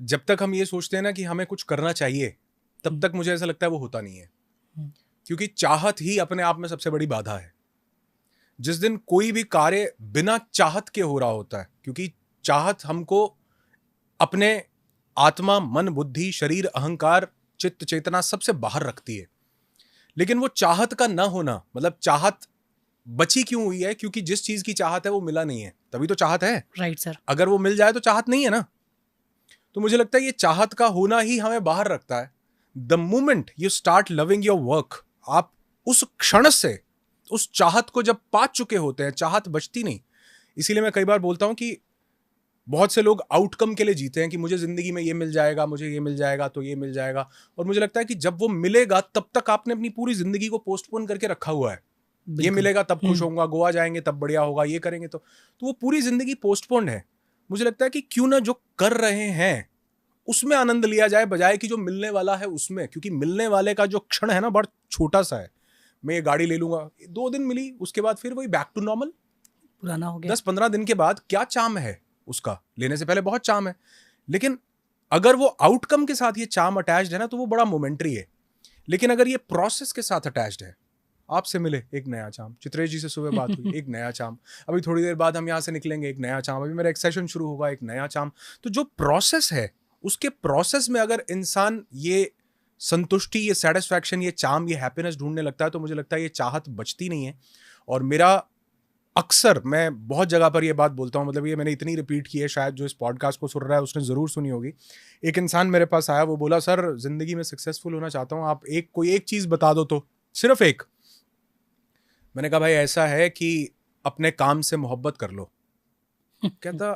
जब तक हम ये सोचते हैं ना कि हमें कुछ करना चाहिए, तब तक मुझे ऐसा लगता है वो होता नहीं है, क्योंकि चाहत ही अपने आप में सबसे बड़ी बाधा है। जिस दिन कोई भी कार्य बिना चाहत के हो रहा होता है, क्योंकि चाहत हमको अपने आत्मा, मन, बुद्धि, शरीर, अहंकार, चित्त, चेतना सबसे बाहर रखती है। लेकिन वो चाहत का ना होना, मतलब चाहत बची क्यों हुई है? क्योंकि जिस चीज की चाहत है वो मिला नहीं है, तभी तो चाहत है। Right sir. अगर वो मिल जाए तो चाहत नहीं है ना। तो मुझे लगता है ये चाहत का होना ही हमें बाहर रखता है। The moment you start loving your work, आप उस क्षण से उस चाहत को जब पा चुके होते हैं, चाहत बचती नहीं। इसीलिए मैं कई बार बोलता हूं कि बहुत से लोग आउटकम के लिए जीते हैं कि मुझे जिंदगी में ये मिल जाएगा, मुझे ये मिल जाएगा, तो ये मिल जाएगा। और मुझे लगता है कि जब वो मिलेगा तब तक आपने अपनी पूरी जिंदगी को पोस्टपोन करके रखा हुआ है। ये मिलेगा तब खुश होऊंगा, गोवा जाएंगे तब बढ़िया होगा, ये करेंगे तो वो पूरी जिंदगी पोस्टपोन्ड है। मुझे लगता है कि क्यों ना जो कर रहे हैं उसमें आनंद लिया जाए, बजाय कि जो मिलने वाला है उसमें। क्योंकि मिलने वाले का जो क्षण है ना, बड़ा छोटा सा है। मैं ये गाड़ी ले लूंगा, 2 दिन मिली, उसके बाद फिर वही बैक टू नॉर्मल, पुराना हो गया। 10-15 दिन के बाद क्या चाम है उसका? लेने से पहले बहुत चाम है, लेकिन अगर वो आउटकम के साथ ये चाम अटैच्ड है ना, तो वो बड़ा मोमेंटरी है। लेकिन अगर ये प्रोसेस के साथ अटैच्ड है, आपसे मिले एक नया चाम, चित्रेश जी से सुबह बात हुई एक नया चाम, अभी थोड़ी देर बाद हम यहाँ से निकलेंगे एक नया चाम, अभी मेरा एक सेशन शुरू होगा एक नया चाम। तो जो प्रोसेस है, उसके प्रोसेस में अगर इंसान ये संतुष्टि, ये सेटिस्फैक्शन, ये चाम, ये हैप्पीनेस ढूंढने लगता है, तो मुझे लगता है ये चाहत बचती नहीं है। और मेरा अक्सर, मैं बहुत जगह पर ये बात बोलता हूँ, मतलब ये मैंने इतनी रिपीट की है, शायद जो इस पॉडकास्ट को सुन रहा है उसने ज़रूर सुनी होगी। एक इंसान मेरे पास आया, वो बोला सर ज़िंदगी में सक्सेसफुल होना चाहता हूँ, आप कोई एक चीज़ बता दो, तो सिर्फ एक। मैंने कहा भाई ऐसा है कि अपने काम से मोहब्बत कर लो। कहता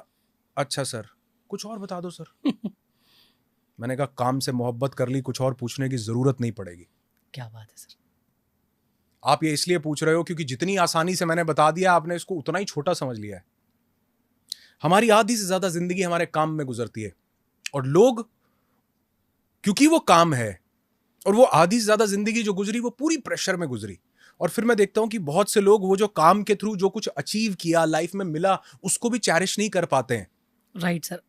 अच्छा सर, कुछ और बता दो सर। मैंने कहा काम से मोहब्बत कर ली, कुछ और पूछने की ज़रूरत नहीं पड़ेगी। क्या बात है सर। आप ये इसलिए पूछ रहे हो क्योंकि जितनी आसानी से मैंने बता दिया, आपने इसको उतना ही छोटा समझ लिया है। हमारी आधी से ज्यादा जिंदगी हमारे काम में गुजरती है, और लोग, क्योंकि वो काम है, और वो आधी से ज्यादा जिंदगी जो गुजरी वो पूरी प्रेशर में गुजरी। और फिर मैं देखता हूं कि बहुत से लोग वो जो काम के थ्रू जो कुछ अचीव किया, लाइफ में मिला, उसको भी चैरिश नहीं कर पाते हैं। Right sir.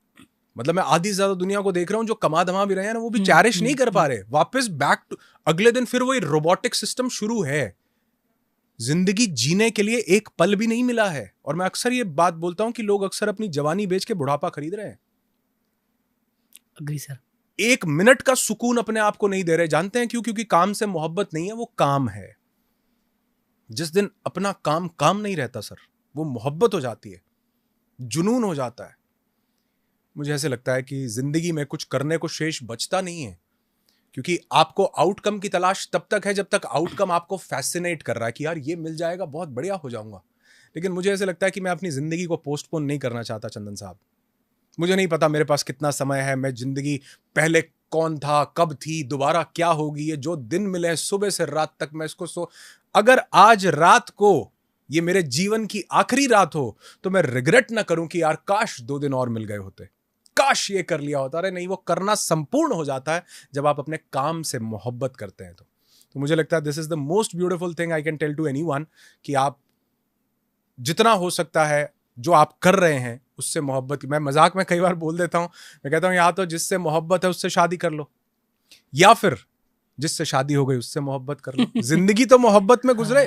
मतलब मैं आधी से ज्यादा दुनिया को देख रहा हूं जो कमा धमा भी रहे हैं ना, वो भी चैरिश नहीं कर पा रहे। वापस बैक टू अगले दिन फिर वही रोबोटिक सिस्टम शुरू है। जिंदगी जीने के लिए एक पल भी नहीं मिला है। और मैं अक्सर ये बात बोलता हूं कि लोग अक्सर अपनी जवानी बेच के बुढ़ापा खरीद रहे हैं। Agree sir. 1 मिनट का सुकून अपने आप को नहीं दे रहे। जानते हैं क्यों? क्योंकि काम से मोहब्बत नहीं है, वो काम है। जिस दिन अपना काम काम नहीं रहता सर, वो मोहब्बत हो जाती है, जुनून हो जाता है। मुझे ऐसे लगता है कि जिंदगी में कुछ करने को शेष बचता नहीं है, क्योंकि आपको आउटकम की तलाश तब तक है जब तक आउटकम आपको फैसिनेट कर रहा है कि यार ये मिल जाएगा, बहुत बढ़िया हो जाऊंगा। लेकिन मुझे ऐसे लगता है कि मैं अपनी जिंदगी को पोस्टपोन नहीं करना चाहता चंदन साहब। मुझे नहीं पता मेरे पास कितना समय है, मैं जिंदगी पहले कौन था, कब थी, दोबारा क्या होगी। ये जो दिन मिले सुबह से रात तक, मैं इसको अगर आज रात को ये मेरे जीवन की आखिरी रात हो तो मैं रिग्रेट ना करूं कि यार काश 2 दिन और मिल गए होते, काश ये कर लिया होता। अरे नहीं, वो करना संपूर्ण हो जाता है जब आप अपने काम से मोहब्बत करते हैं। तो मुझे लगता है this is the most beautiful thing I can tell to anyone, कि आप जितना हो सकता है जो आप कर रहे हैं उससे मोहब्बत। मैं मजाक में कई बार बोल देता हूं, मैं कहता हूं या तो जिससे मोहब्बत है उससे शादी कर लो, या फिर जिससे शादी हो गई उससे मोहब्बत कर लो। जिंदगी तो मोहब्बत में गुजरे।